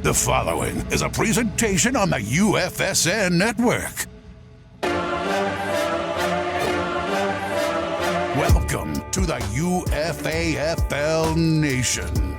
The following is a presentation on the UFSN network. Welcome to the UFAFL Nation.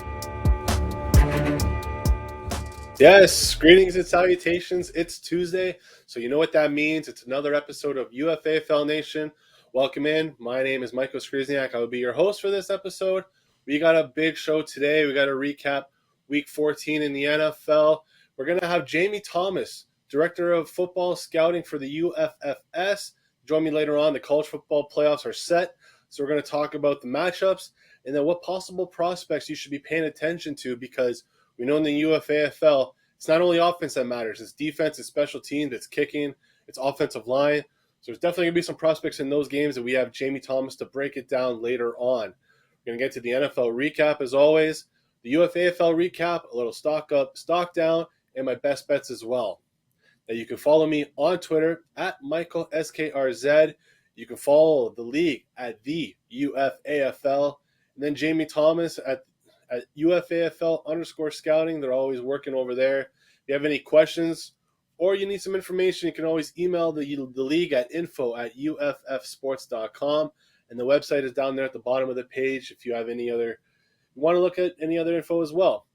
Yes, greetings and salutations. It's Tuesday, so you know what that means. It's another episode of UFAFL Nation. Welcome in. My name is Michael Skrzyniak. I will be your host for this episode. We got a big show today. We got to recap Week 14 in the NFL. We're going to have Jamie Thomas, Director of Football Scouting for the UFFS. Join me later on. The college football playoffs are set, so we're going to talk about the matchups and then what possible prospects you should be paying attention to, because we know in the UFAFL, it's not only offense that matters. It's defense, it's special teams, it's kicking, it's offensive line. So there's definitely going to be some prospects in those games, and we have Jamie Thomas to break it down later on. We're going to get to the NFL recap as always, the UFAFL recap, a little stock up, stock down, and my best bets as well. Now you can follow me on Twitter at Michael SKRZ. You can follow the league at the UFAFL, and then Jamie Thomas at UFAFL_scouting. They're always working over there. If you have any questions or you need some information, you can always email the league at info@uffsports.com. And the website is down there at the bottom of the page if you have want to look at any other info as well.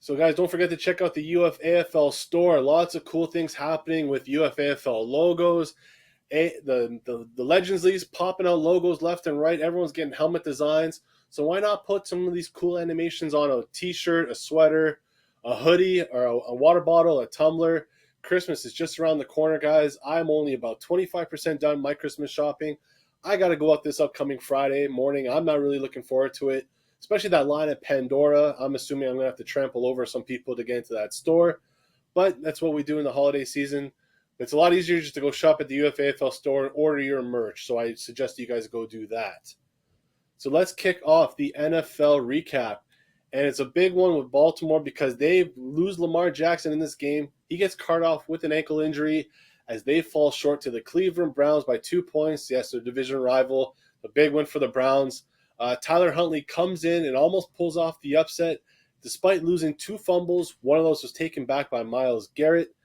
So guys, don't forget to check out the UFAFL store. Lots of cool things happening with UFAFL logos. The Legends League's popping out logos left and right. Everyone's getting helmet designs. So why not put some of these cool animations on a t-shirt, a sweater, a hoodie, or a water bottle, a tumbler? Christmas is just around the corner, guys. I'm only about 25% done my Christmas shopping. I got to go out this upcoming Friday morning. I'm not really looking forward to it, especially that line at Pandora. I'm assuming I'm going to have to trample over some people to get into that store. But that's what we do in the holiday season. It's a lot easier just to go shop at the UFAFL store and order your merch. So I suggest you guys go do that. So let's kick off the NFL recap. And it's a big one with Baltimore because they lose Lamar Jackson in this game. He gets carted off with an ankle injury as they fall short to the Cleveland Browns by 2 points. Yes, their division rival. A big win for the Browns. Tyler Huntley comes in and almost pulls off the upset despite losing 2 fumbles. One of those was taken back by Myles Garrett.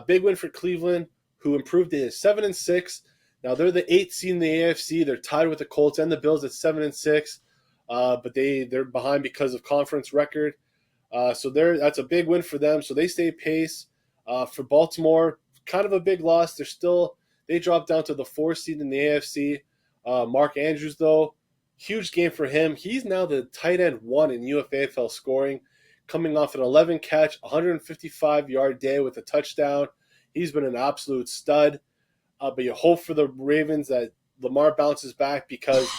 Big win for Cleveland, who improved to 7-6. Now they're the 8th seed in the AFC. They're tied with the Colts and the Bills at 7-6, but they're behind because of conference record. So that's a big win for them. So they stay pace. For Baltimore, kind of a big loss. They dropped down to the 4th seed in the AFC. Mark Andrews, though, huge game for him. He's now the tight end 1 in UFAFL scoring, coming off an 11-catch, 155-yard day with a touchdown. He's been an absolute stud. But you hope for the Ravens that Lamar bounces back, because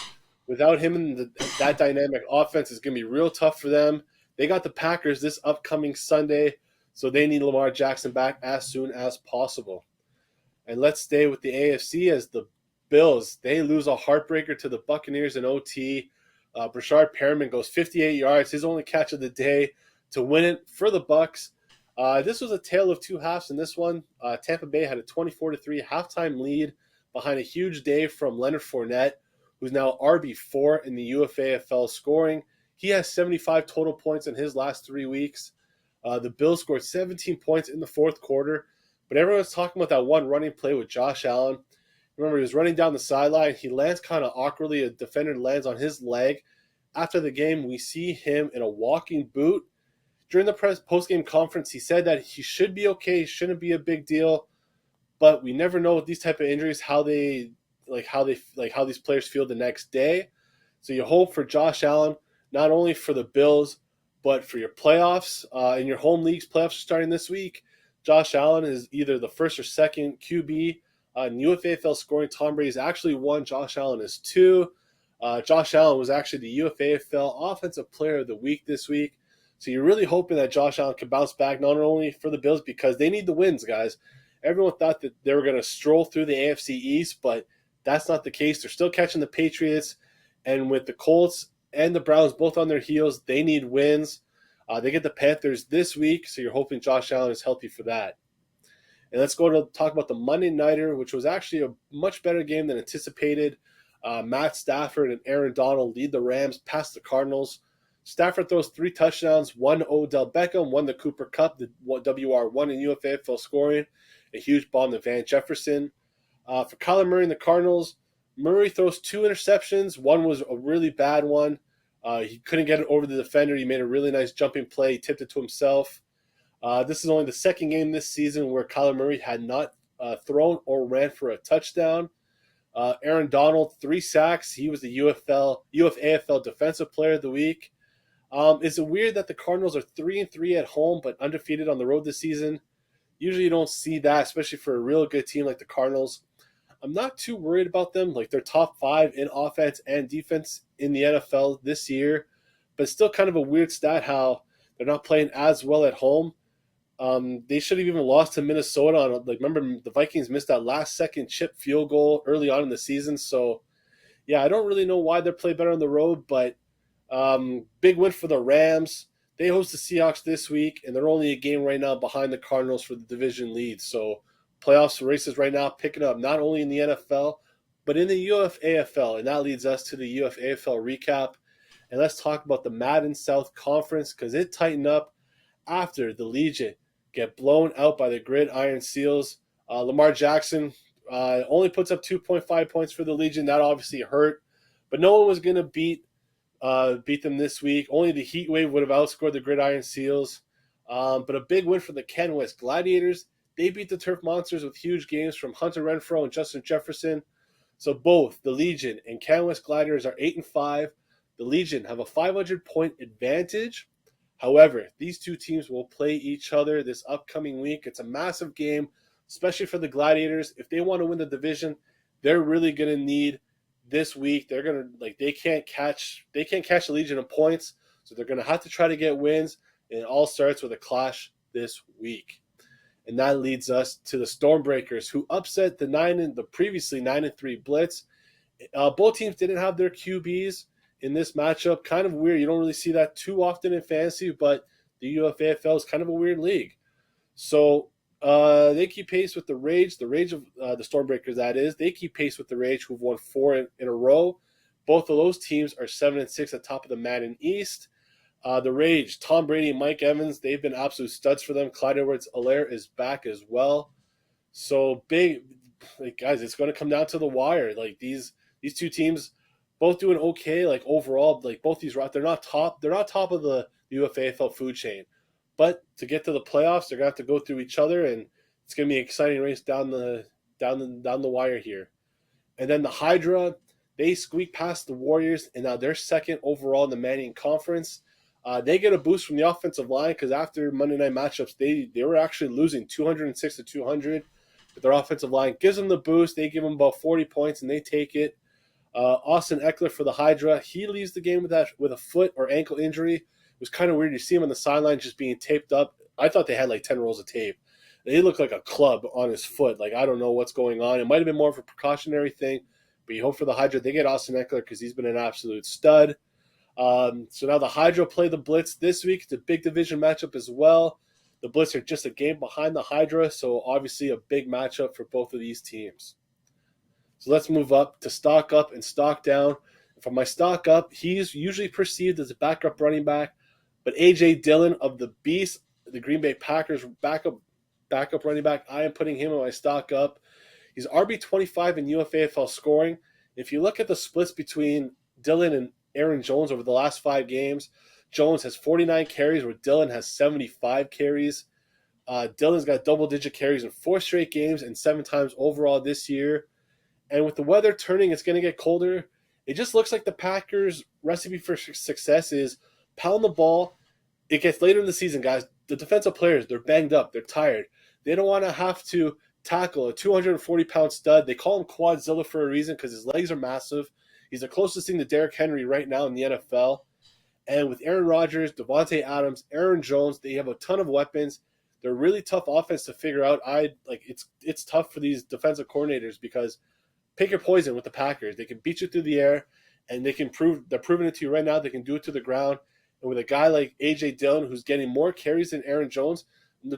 without him in that dynamic offense, is going to be real tough for them. They got the Packers this upcoming Sunday, so they need Lamar Jackson back as soon as possible. And let's stay with the AFC as the Bills, they lose a heartbreaker to the Buccaneers in OT. Rashad Bateman goes 58 yards, his only catch of the day, to win it for the Bucs. This was a tale of two halves in this one. Tampa Bay had a 24-3 halftime lead behind a huge day from Leonard Fournette, who's now RB4 in the UFAFL scoring. He has 75 total points in his last 3 weeks. The Bills scored 17 points in the fourth quarter, but everyone's talking about that one running play with Josh Allen. Remember, he was running down the sideline. He lands kind of awkwardly. A defender lands on his leg. After the game, we see him in a walking boot. During the post-game conference, he said that he should be okay. It shouldn't be a big deal, but we never know with these type of injuries how these players feel the next day. So you hope for Josh Allen, not only for the Bills, but for your playoffs. In your home leagues, playoffs are starting this week. Josh Allen is either the first or second QB in UFAFL scoring. Tom Brady's actually 1. Josh Allen is 2. Josh Allen was actually the UFAFL Offensive Player of the Week this week. So you're really hoping that Josh Allen can bounce back, not only for the Bills, because they need the wins, guys. Everyone thought that they were going to stroll through the AFC East, but that's not the case. They're still catching the Patriots. And with the Colts and the Browns both on their heels, they need wins. They get the Panthers this week, so you're hoping Josh Allen is healthy for that. And let's go to talk about the Monday Nighter, which was actually a much better game than anticipated. Matt Stafford and Aaron Donald lead the Rams past the Cardinals. Stafford throws 3 touchdowns, 1 Odell Beckham, 1 the Cooper Cup, the WR1 in UFAFL scoring, a huge bomb to Van Jefferson. For Kyler Murray and the Cardinals, Murray throws 2 interceptions. One was a really bad one. He couldn't get it over the defender. He made a really nice jumping play. He tipped it to himself. This is only the second game this season where Kyler Murray had not thrown or ran for a touchdown. Aaron Donald, 3 sacks. He was the UFAFL Defensive Player of the Week. Is it weird that the Cardinals are 3-3 at home but undefeated on the road this season? Usually you don't see that, especially for a real good team like the Cardinals. I'm not too worried about them. Like, they're top 5 in offense and defense in the NFL this year. But it's still kind of a weird stat how they're not playing as well at home. They should have even lost to Minnesota. Remember, the Vikings missed that last-second chip field goal early on in the season. So, yeah, I don't really know why they play better on the road, but big win for the Rams. They host the Seahawks this week, and they're only a game right now behind the Cardinals for the division lead. So playoffs races right now picking up not only in the NFL, but in the UFAFL. And that leads us to the UFAFL recap. And let's talk about the Madden South Conference because it tightened up after the Legion get blown out by the Gridiron Seals. Lamar Jackson only puts up 2.5 points for the Legion. That obviously hurt. But no one was going to beat them this week. Only the Heat Wave would have outscored the Gridiron Seals. But a big win for the Ken West Gladiators. They beat the Turf Monsters with huge games from Hunter Renfrow and Justin Jefferson. So both the Legion and Ken West Gladiators are 8-5. The Legion have a 500-point advantage. However, these two teams will play each other this upcoming week. It's a massive game, especially for the Gladiators. If they want to win the division, they're really going to need this week. They're going to they can't catch the Legion in points, so they're going to have to try to get wins. And it all starts with a clash this week. And that leads us to the Stormbreakers, who upset the previously 9-3 Blitz. Both teams didn't have their QBs in this matchup. Kind of weird. You don't really see that too often in fantasy, but the UFAFL is kind of a weird league. So they keep pace with the Rage of the Stormbreakers, that is. They keep pace with the Rage, who've won 4 in a row. Both of those teams are 7-6 at top of the Madden East. The Rage, Tom Brady and Mike Evans, they've been absolute studs for them. Clyde Edwards-Helaire is back as well. So big, guys, it's going to come down to the wire. These two teams both doing okay. Overall, both these, they're not top of the UFAFL food chain. But to get to the playoffs, they're going to have to go through each other, and it's going to be an exciting race down the wire here. And then the Hydra, they squeak past the Warriors, and now they're second overall in the Manning Conference. They get a boost from the offensive line because after Monday night matchups, they were actually losing 206-200. But their offensive line gives them the boost. They give them about 40 points, and they take it. Austin Eckler for the Hydra, he leaves the game with a foot or ankle injury. It was kind of weird. You see him on the sideline just being taped up. I thought they had 10 rolls of tape. They look like a club on his foot. I don't know what's going on. It might have been more of a precautionary thing, but you hope for the Hydra they get Austin Eckler because he's been an absolute stud. So now the Hydra play the Blitz this week. It's a big division matchup as well. The Blitz are just a game behind the Hydra, so obviously a big matchup for both of these teams. So let's move up to stock up and stock down. For my stock up, he's usually perceived as a backup running back, but A.J. Dillon of the Beast, the Green Bay Packers backup running back, I am putting him in my stock up. He's RB25 in UFAFL scoring. If you look at the splits between Dillon and Aaron Jones over the last 5 games, Jones has 49 carries where Dillon has 75 carries. Dillon's got double-digit carries in 4 straight games and 7 times overall this year. And with the weather turning, it's going to get colder. It just looks like the Packers' recipe for success is pound the ball. It gets later in the season, guys. The defensive players, they're banged up. They're tired. They don't want to have to tackle a 240-pound stud. They call him Quadzilla for a reason because his legs are massive. He's the closest thing to Derrick Henry right now in the NFL. And with Aaron Rodgers, Devontae Adams, Aaron Jones, they have a ton of weapons. They're really tough offense to figure out. It's tough for these defensive coordinators because pick your poison with the Packers. They can beat you through the air, and they're proving it to you right now. They can do it to the ground. And with a guy like A.J. Dillon, who's getting more carries than Aaron Jones,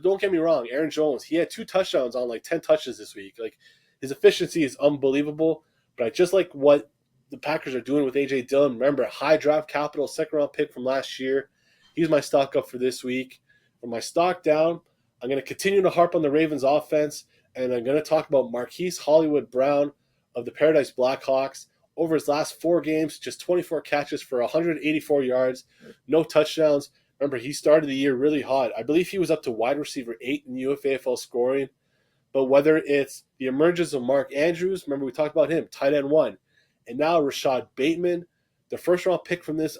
don't get me wrong, Aaron Jones, he had 2 touchdowns on 10 touches this week. His efficiency is unbelievable. But I just like what the Packers are doing with A.J. Dillon. Remember, high draft capital, second-round pick from last year. He's my stock up for this week. For my stock down, I'm going to continue to harp on the Ravens offense, and I'm going to talk about Marquis Hollywood Brown of the Paradise Blackhawks. Over his last 4 games, just 24 catches for 184 yards, no touchdowns. Remember, he started the year really hot. I believe he was up to wide receiver 8 in UFAFL scoring. But whether it's the emergence of Mark Andrews, remember we talked about him, tight end 1, and now Rashad Bateman, the first-round pick from this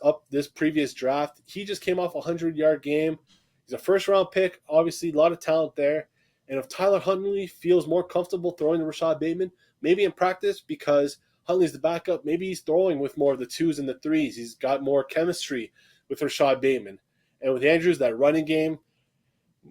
previous draft. He just came off a 100-yard game. He's a first-round pick, obviously a lot of talent there. And if Tyler Huntley feels more comfortable throwing to Rashad Bateman, maybe in practice because Huntley's the backup, maybe he's throwing with more of the 2s and the 3s. He's got more chemistry with Rashad Bateman. And with Andrews, that running game,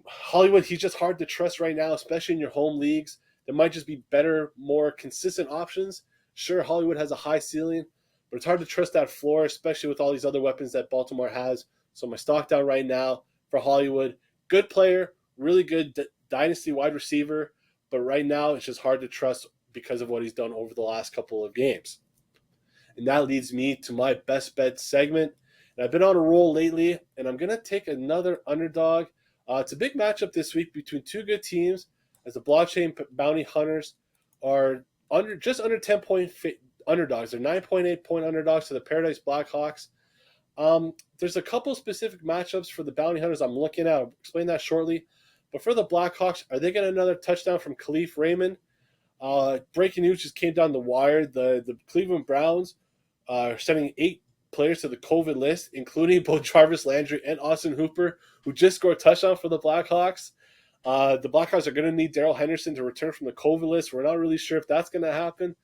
Hollywood, he's just hard to trust right now, especially in your home leagues. There might just be better, more consistent options. Sure, Hollywood has a high ceiling, but it's hard to trust that floor, especially with all these other weapons that Baltimore has. So my stock down right now for Hollywood. Good player, really good dynasty wide receiver, but right now it's just hard to trust because of what he's done over the last couple of games. And that leads me to my best bet segment. And I've been on a roll lately, and I'm going to take another underdog. It's a big matchup this week between 2 good teams, as the blockchain bounty hunters are just under 10-point underdogs. They're 9.8 point underdogs to the Paradise Blackhawks. There's a couple specific matchups for the bounty hunters I'm looking at. I'll explain that shortly. But for the Blackhawks, are they getting another touchdown from Khalif Raymond? Breaking news just came down the wire. The Cleveland Browns are sending 8 players to the COVID list, including both Jarvis Landry and Austin Hooper, who just scored a touchdown for the Blackhawks. The Blackhawks are going to need Darrell Henderson to return from the COVID list. We're not really sure if that's going to happen.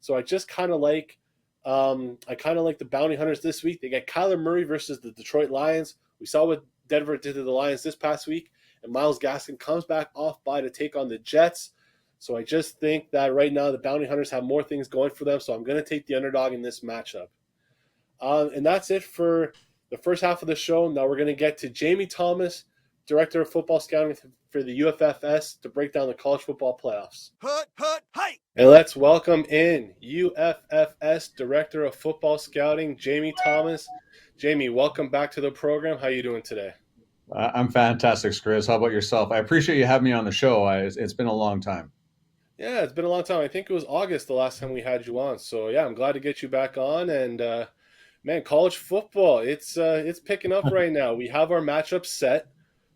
So I just kind of like the bounty hunters this week. They get Kyler Murray versus the Detroit Lions. We saw what Denver did to the Lions this past week, and Myles Gaskin comes back off bye to take on the Jets. So I just think that right now the bounty hunters have more things going for them. So I'm going to take the underdog in this matchup. And that's it for the first half of the show. Now we're going to get to Jamie Thomas, Director of Football Scouting for the UFFS, to break down the college football playoffs. Hey! And let's welcome in UFFS Director of Football Scouting, Jamie Thomas. Jamie, welcome back to the program. How are you doing today? I'm fantastic, Skrizz. How about yourself? I appreciate you having me on the show. It's been a long time. Yeah, it's been a long time. I think it was August the last time we had you on. So, yeah, I'm glad to get you back on. And, man, college football, it's picking up right now. We have our matchup set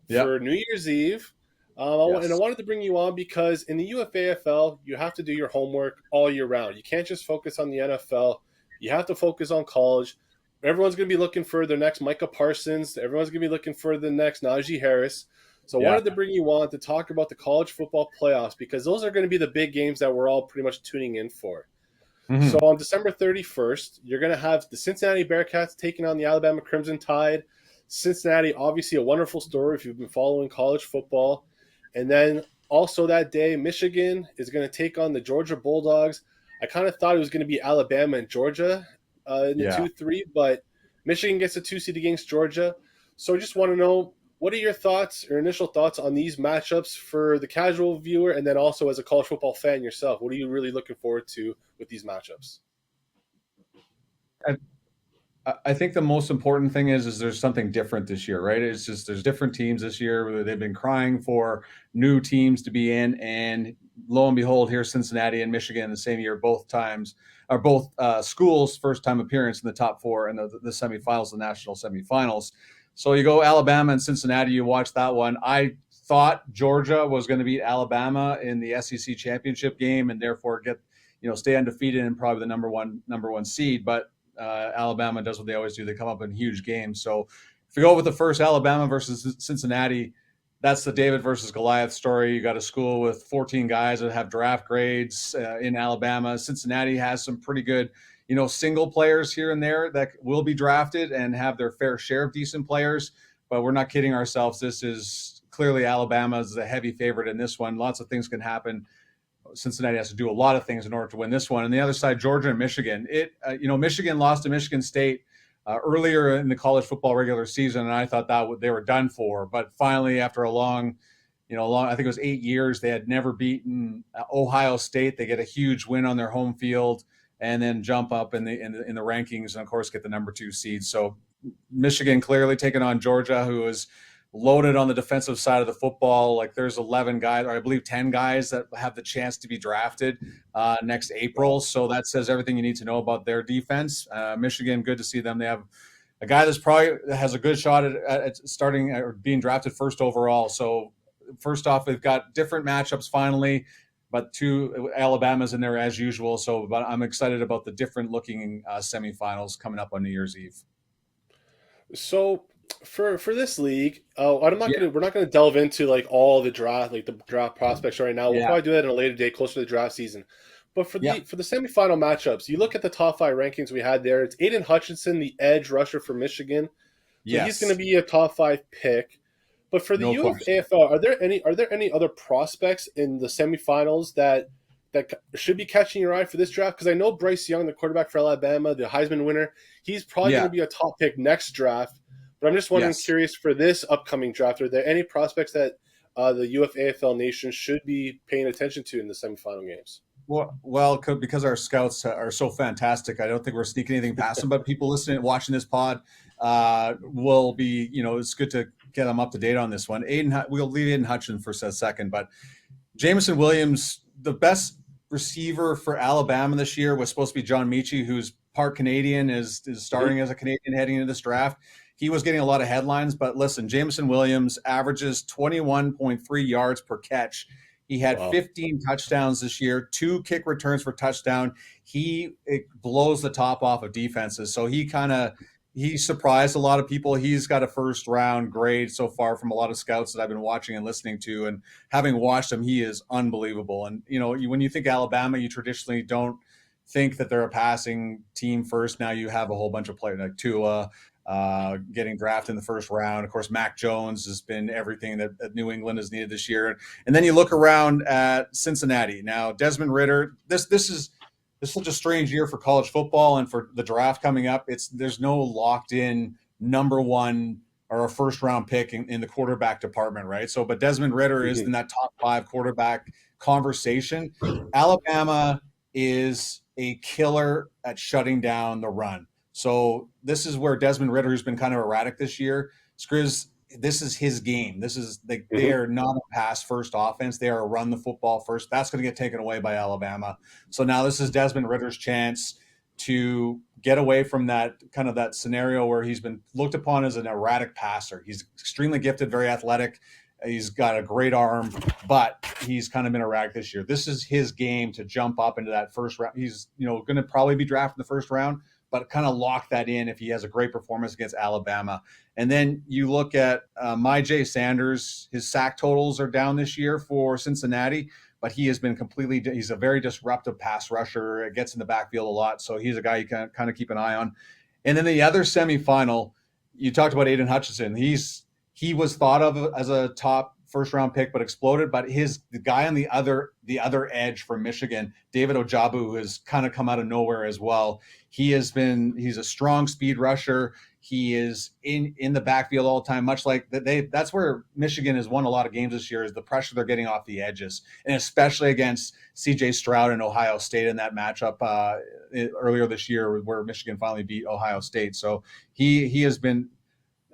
for New Year's Eve. And I wanted to bring you on because in the UFAFL, you have to do your homework all year round. You can't just focus on the NFL. You have to focus on college. Everyone's going to be looking for their next Micah Parsons. Everyone's going to be looking for the next Najee Harris. So I wanted to bring you on to talk about the college football playoffs because those are going to be the big games that we're all pretty much tuning in for. Mm-hmm. So on December 31st, you're going to have the Cincinnati Bearcats taking on the Alabama Crimson Tide. Cincinnati, obviously a wonderful story if you've been following college football. And then also that day, Michigan is going to take on the Georgia Bulldogs. I kind of thought it was going to be Alabama and Georgia in the 2-3, but Michigan gets a 2 seed against Georgia. So I just want to know, what are your thoughts or initial thoughts on these matchups for the casual viewer, and then also as a college football fan yourself? What are you really looking forward to with these matchups? I think the most important thing is there's something different this year, right? It's just there's different teams this year. They've been crying for new teams to be in, and lo and behold, here's Cincinnati and Michigan the same year, both schools' first time appearance in the top 4 and the semifinals, the national semifinals. So you go Alabama and Cincinnati, you watch that one. I thought Georgia was going to beat Alabama in the SEC championship game and therefore stay undefeated and probably the number one seed. But Alabama does what they always do. They come up in huge games. So if we go with the first Alabama versus Cincinnati, that's the David versus Goliath story. You got a school with 14 guys that have draft grades in Alabama. Cincinnati has some pretty good single players here and there that will be drafted and have their fair share of decent players, but we're not kidding ourselves. This is clearly Alabama's the heavy favorite in this one. Lots of things can happen. Cincinnati has to do a lot of things in order to win this one. And the other side, Georgia and Michigan. Michigan lost to Michigan State earlier in the college football regular season, and I thought they were done for. But finally, after a long, I think it was 8 years, they had never beaten Ohio State. They get a huge win on their home field. and then jump up in the rankings, and of course get the number 2 seed. So Michigan clearly taking on Georgia, who is loaded on the defensive side of the football. Like there's 11 guys, or I believe 10 guys that have the chance to be drafted next April. So that says everything you need to know about their defense. Michigan, good to see them. They have a guy that's probably has a good shot at starting or being drafted first overall. So first off, they've got different matchups finally, but 2 Alabama's in there as usual. So but I'm excited about the different looking semifinals coming up on New Year's Eve. So for this league, we're not gonna delve into like all the draft prospects right now. We'll probably do that in a later day, closer to the draft season. But for the semifinal matchups, you look at the top 5 rankings we had there. It's Aiden Hutchinson, the edge rusher for Michigan. So he's going to be a top 5 pick. But for the UFAFL, are there any other prospects in the semifinals that should be catching your eye for this draft? Because I know Bryce Young, the quarterback for Alabama, the Heisman winner, he's probably going to be a top pick next draft. But I'm just wondering, curious for this upcoming draft, are there any prospects that the UFAFL Nation should be paying attention to in the semifinal games? Well, because our scouts are so fantastic, I don't think we're sneaking anything past them. But people listening, watching this pod, will be, it's good to get them up to date on this one. We'll leave Aiden Hutchinson for a second, but Jameson Williams, the best receiver for Alabama this year was supposed to be John Mechie, who's part Canadian, is starting as a Canadian heading into this draft. He was getting a lot of headlines, but listen, Jameson Williams averages 21.3 yards per catch. He had 15 touchdowns this year, 2 kick returns for touchdown. It blows the top off of defenses. So he surprised a lot of people. He's got a first-round grade so far from a lot of scouts that I've been watching and listening to. And having watched him, he is unbelievable. And, when you think Alabama, you traditionally don't think that they're a passing team first. Now you have a whole bunch of players like Tua, getting drafted in the first round. Of course, Mac Jones has been everything that New England has needed this year. And then you look around at Cincinnati. Now, Desmond Ridder, this is such a strange year for college football and for the draft coming up. There's no locked in number 1 or a first round pick in the quarterback department, right? So, but Desmond Ridder is in that top 5 quarterback conversation. Alabama is a killer at shutting down the run. So this is where Desmond Ridder, who's been kind of erratic this year, this is his game. This is they are not a pass first offense. They are a run the football first. That's going to get taken away by Alabama. So now this is Desmond Ridder's chance to get away from that kind of that scenario where he's been looked upon as an erratic passer. He's extremely gifted, very athletic. He's got a great arm, but he's kind of been erratic this year. This is his game to jump up into that first round. He's going to probably be drafted in the first round, but kind of lock that in if he has a great performance against Alabama. And then you look at Myjai Sanders. His sack totals are down this year for Cincinnati, but he has been he's a very disruptive pass rusher. It gets in the backfield a lot, so he's a guy you can kind of keep an eye on. And then the other semifinal, you talked about Aiden Hutchinson. He was thought of as a top first-round pick, but exploded. But the guy on the other edge from Michigan, David Ojabu, has kind of come out of nowhere as well. He's a strong speed rusher. He is in the backfield all the time, much like that's where Michigan has won a lot of games this year, is the pressure they're getting off the edges, and especially against C.J. Stroud and Ohio State in that matchup earlier this year, where Michigan finally beat Ohio State. So he has been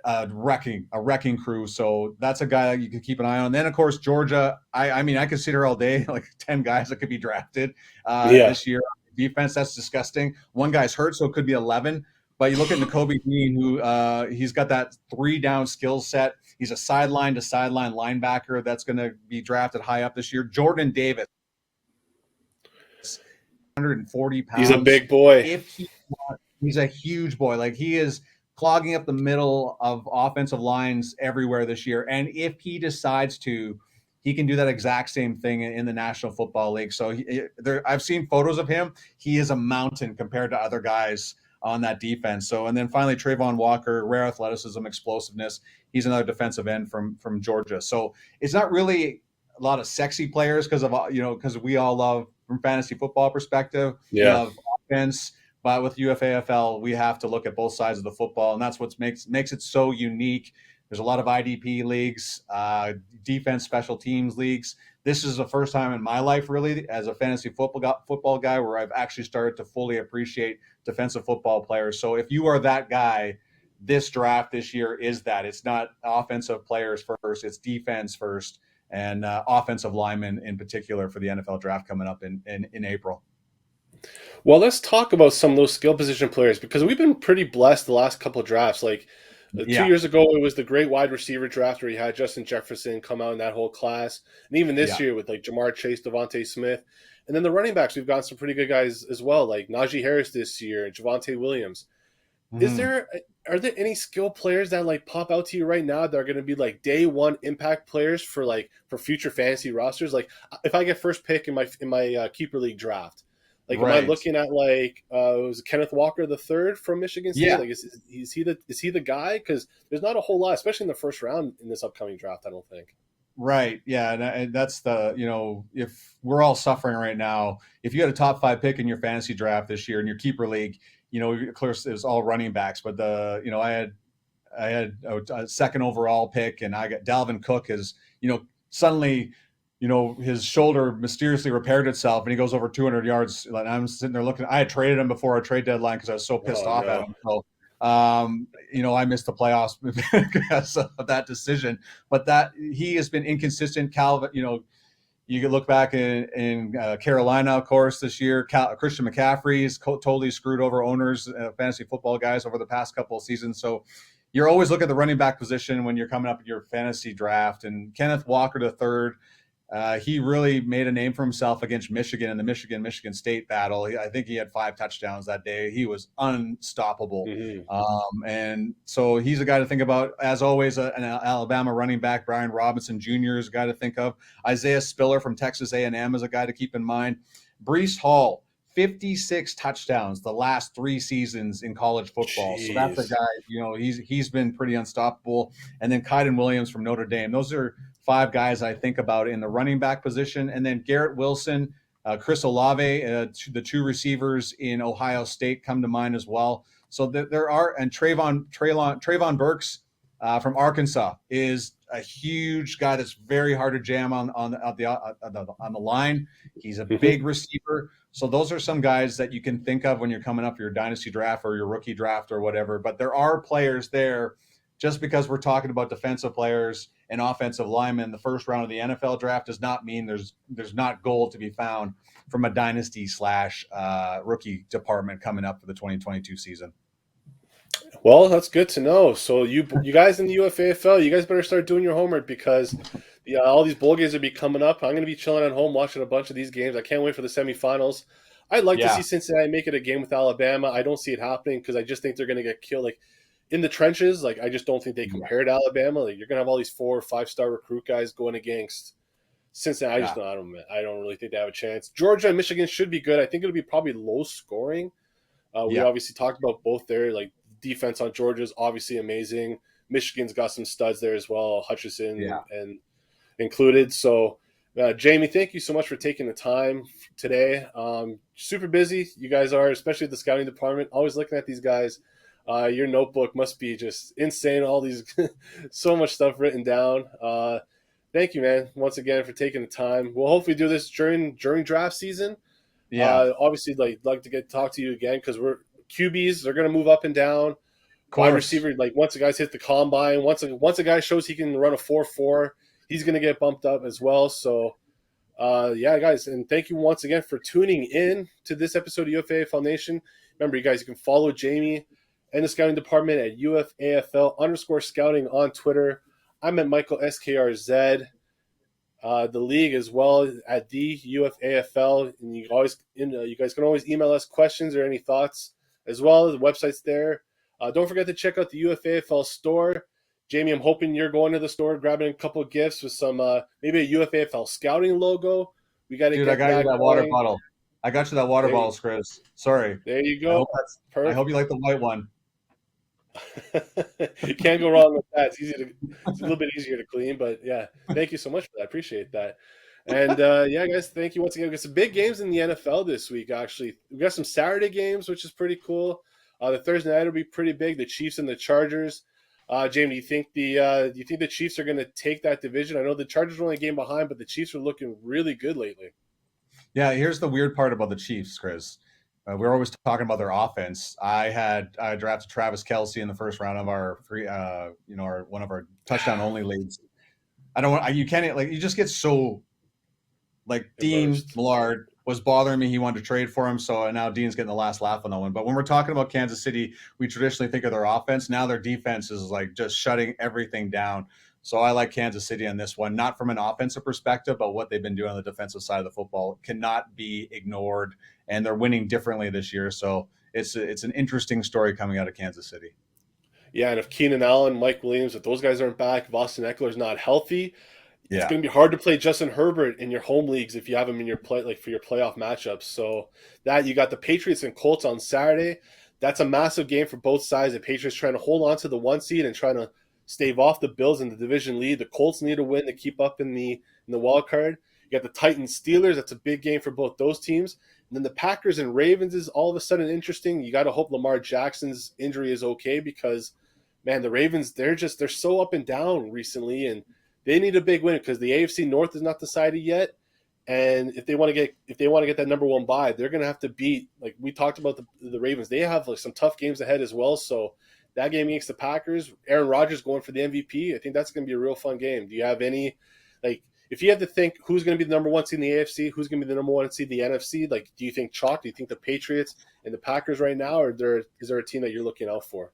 a wrecking crew. So that's a guy that you can keep an eye on. And then of course Georgia, I mean I consider all day like 10 guys that could be drafted this year. Defense, that's disgusting. One guy's hurt, so it could be 11. But you look at Nakobe Dean, who he's got that 3-down skill set. He's a sideline to sideline linebacker that's going to be drafted high up this year. Jordan Davis, 140 pounds. He's a big boy. He's a huge boy. Like, he is clogging up the middle of offensive lines everywhere this year. And if he decides to, he can do that exact same thing in the National Football League. So I've seen photos of him. He is a mountain compared to other guys on that defense. So, and then finally, Trayvon Walker, rare athleticism, explosiveness. He's another defensive end from Georgia. So it's not really a lot of sexy players because we all love, from fantasy football perspective, we love offense. But with UFAFL, we have to look at both sides of the football, and that's what makes it so unique. There's a lot of IDP leagues, defense, special teams leagues. This is the first time in my life, really, as a fantasy football guy, where I've actually started to fully appreciate defensive football players. So if you are that guy, this draft this year is that. It's not offensive players first, it's defense first, and offensive linemen in particular for the NFL draft coming up in April. Well, let's talk about some of those skill position players, because we've been pretty blessed the last couple of drafts. Like 2 years ago, it was the great wide receiver draft where you had Justin Jefferson come out in that whole class. And even this year with like Jamar Chase, Devontae Smith. And then the running backs, we've got some pretty good guys as well, like Najee Harris this year, Javonte Williams. Are there any skill players that like pop out to you right now that are going to be like day one impact players for future fantasy rosters? Like if I get first pick in my keeper league draft, like am I looking at like was it Kenneth Walker III from Michigan State? Like is he the guy? Because there's not a whole lot, especially in the first round in this upcoming draft, I don't think. Right. Yeah. And that's the, if we're all suffering right now, if you had a top 5 pick in your fantasy draft this year in your keeper league, of course it was all running backs, but I had a second overall pick, and I got Dalvin Cook is, suddenly, his shoulder mysteriously repaired itself and he goes over 200 yards. And I'm sitting there looking, I had traded him before our trade deadline because I was so pissed off at him. So, I missed the playoffs because of that decision, but that he has been inconsistent. Calvin, you can look back in Carolina, of course, this year. Christian McCaffrey's totally screwed over owners, fantasy football guys over the past couple of seasons. So you're always looking at the running back position when you're coming up in your fantasy draft. And Kenneth Walker III, he really made a name for himself against Michigan in the Michigan State battle. I think he had 5 touchdowns that day. He was unstoppable. And so he's a guy to think about. As always, an Alabama running back, Brian Robinson Jr. is a guy to think of. Isaiah Spiller from Texas A&M is a guy to keep in mind. Breece Hall, 56 touchdowns the last 3 seasons in college football. Jeez. So that's a guy, he's been pretty unstoppable. And then Kyden Williams from Notre Dame. Those are 5 guys I think about in the running back position. And then Garrett Wilson, Chris Olave, the 2 receivers in Ohio State come to mind as well. So there are, and Trayvon Burks from Arkansas is a huge guy that's very hard to jam on the line. He's a big receiver. So those are some guys that you can think of when you're coming up your dynasty draft or your rookie draft or whatever. But there are players there. Just because we're talking about defensive players and offensive linemen, the first round of the NFL draft does not mean there's not gold to be found from a dynasty / rookie department coming up for the 2022 season. Well, that's good to know. So you guys in the UFAFL, you guys better start doing your homework, because all these bowl games will be coming up. I'm going to be chilling at home watching a bunch of these games. I can't wait for the semifinals. I'd like to see Cincinnati make it a game with Alabama. I don't see it happening because I just think they're going to get killed. Like in the trenches, like I just don't think they compare to Alabama. Like you're going to have all these 4- or 5-star recruit guys going against Cincinnati. I don't really think they have a chance. Georgia and Michigan should be good. I think it'll be probably low scoring. We obviously talked about both there. Like defense on Georgia is obviously amazing. Michigan's got some studs there as well, Hutchinson and included. So, Jamie, thank you so much for taking the time today. Super busy you guys are, especially the scouting department. Always looking at these guys. Your notebook must be just insane. All these, so much stuff written down. Thank you, man, once again for taking the time. We'll hopefully do this during draft season. Obviously, like to talk to you again, because we're QBs. They're going to move up and down. Wide receiver, like once the guys hit the combine, once a guy shows he can run a 4.4, he's going to get bumped up as well. So, guys, and thank you once again for tuning in to this episode of UFAFL Nation. Remember, you guys, you can follow Jamie and the scouting department at UFAFL_scouting on Twitter. I'm at Michael SKRZ. The league as well at the UFAFL, and you guys can always email us questions or any thoughts as well. The website's there. Don't forget to check out the UFAFL store. Jamie, I'm hoping you're going to the store, grabbing a couple of gifts with some maybe a UFAFL scouting logo. We got to get. I got you that water bottle. I got you that water bottle, Skrizz. Sorry. There you go. I hope you like the white one. You can't go wrong with that. It's a little bit easier to clean, but yeah, thank you so much for that. I appreciate that. And guys, thank you once again. We got some big games in the NFL this week. Actually, we got some Saturday games, which is pretty cool. The Thursday night will be pretty big. The Chiefs and the Chargers. Jamie, do you think the Chiefs are going to take that division? I know the Chargers are only a game behind, but the Chiefs are looking really good lately. Yeah, here's the weird part about the Chiefs, Chris. We're always talking about their offense. I drafted Travis Kelce in the first round of our one of our touchdown only leagues. You just get so like Dean Millard was bothering me. He wanted to trade for him. So now Dean's getting the last laugh on that one. But when we're talking about Kansas City, we traditionally think of their offense. Now their defense is like just shutting everything down. So I like Kansas City on this one, not from an offensive perspective, but what they've been doing on the defensive side of the football cannot be ignored. And they're winning differently this year. So it's an interesting story coming out of Kansas City. Yeah, and if Keenan Allen, Mike Williams, if those guys aren't back, if Austin Eckler's not healthy, it's going to be hard to play Justin Herbert in your home leagues if you have him in your for your playoff matchups. So that you got the Patriots and Colts on Saturday. That's a massive game for both sides. The Patriots trying to hold on to the 1 seed and trying to stave off the Bills in the division lead. The Colts need a win to keep up in the wild card. You got the Titans Steelers. That's a big game for both those teams. And then the Packers and Ravens is all of a sudden interesting. You got to hope Lamar Jackson's injury is okay because, man, the Ravens they're so up and down recently, and they need a big win because the AFC North is not decided yet. And if they want to get that number 1 bye, they're going to have to beat, like we talked about the Ravens. They have like some tough games ahead as well. So that game against the Packers, Aaron Rodgers going for the MVP, I think that's going to be a real fun game. Do you have any, like, if you had to think who's going to be the number 1 seed in the AFC, who's going to be the number 1 seed in the NFC, like, do you think chalk? Do you think the Patriots and the Packers right now, or is there a team that you're looking out for?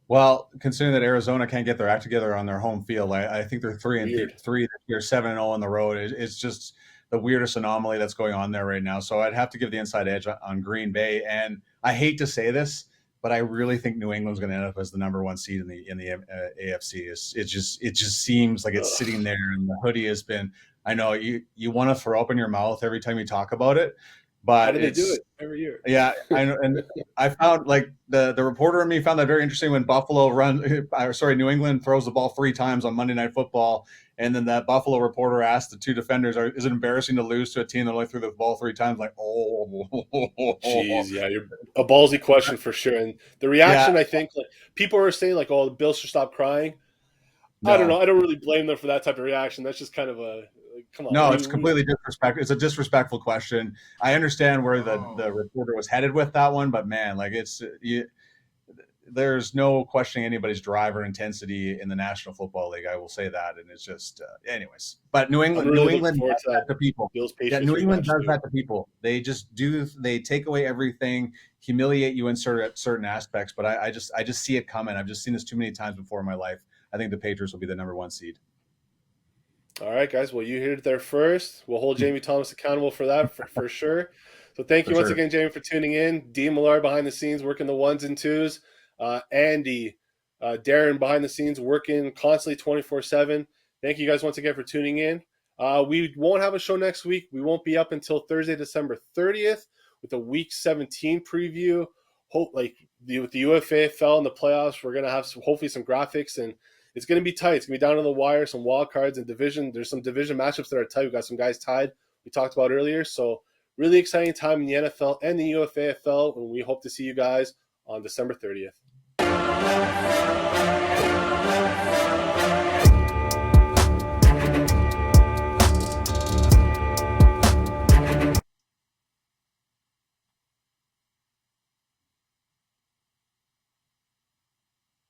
Well, considering that Arizona can't get their act together on their home field, I think they're 3-3 this year, 7-0 on the road. It's just the weirdest anomaly that's going on there right now. So I'd have to give the inside edge on Green Bay. And I hate to say this, but I really think New England's going to end up as the number 1 seed in the AFC. It just seems like it's sitting there, and the hoodie has been. I know you want to throw up in your mouth every time you talk about it. But how do they do it every year? Yeah, I know, and I found like the reporter in me found that very interesting when New England throws the ball 3 times on Monday Night Football, and then that Buffalo reporter asked the 2 defenders, "Is it embarrassing to lose to a team that only threw the ball 3 times?" Like, jeez, yeah, you're a ballsy question for sure. And the reaction, I think, like people are saying, like, "Oh, the Bills should stop crying." No. I don't know. I don't really blame them for that type of reaction. That's just kind of a. Come on. No, it's completely disrespectful. It's a disrespectful question. I understand where the reporter was headed with that one, but man, like there's no questioning anybody's drive or intensity in the National Football League. I will say that, and it's just, anyways. But New England does that to people. Yeah, New England does that to people. They just do. They take away everything, humiliate you in certain aspects. But I just see it coming. I've just seen this too many times before in my life. I think the Patriots will be the number 1 seed. All right, guys. Well, you heard it there first. We'll hold Jamie Thomas accountable for that for sure. So thank you once again, Jamie, for tuning in. Dean Millard behind the scenes working the 1s and 2s. Andy, Darren behind the scenes working constantly 24/7. Thank you guys once again for tuning in. We won't have a show next week. We won't be up until Thursday, December 30th with a Week 17 preview. With the UFAFL and the playoffs, we're going to have hopefully some graphics, and it's going to be tight. It's going to be down to the wire, some wild cards and division. There's some division matchups that are tight. We've got some guys tied we talked about earlier. So really exciting time in the NFL and the UFAFL, and we hope to see you guys on December 30th.